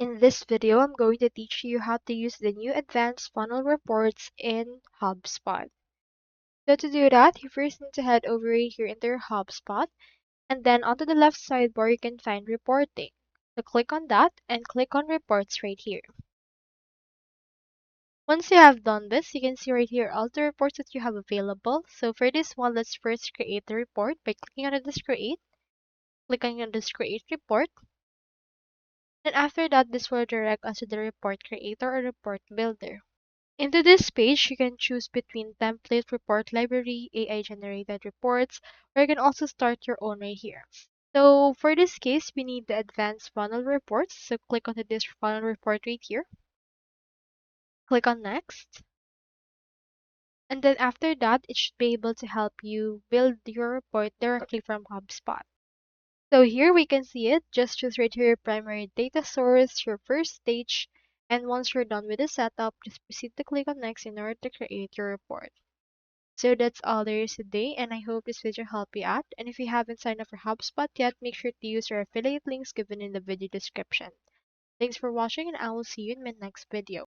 In this video, I'm going to teach you how to use the new advanced funnel reports in HubSpot. So to do that, you first need to head over here into your HubSpot, and then onto the left sidebar you can find reporting. So click on that and click on reports right here. Once you have done this, you can see right here all the reports that you have available. So for this one, let's first create the report by clicking on this create, clicking on this create report. Then after that, this will direct us to the report creator or report builder. Into this page, you can choose between template, report library, AI generated reports, or you can also start your own right here. So for this case, we need the advanced funnel reports. So click on this funnel report right here. Click on next. And then after that, it should be able to help you build your report directly from HubSpot. So here we can see it. Just choose right here your primary data source, your first stage, and once you're done with the setup, just proceed to click on next in order to create your report. So that's all there is today, and I hope this video helped you out. And if you haven't signed up for HubSpot yet, make sure to use our affiliate links given in the video description. Thanks for watching, and I will see you in my next video.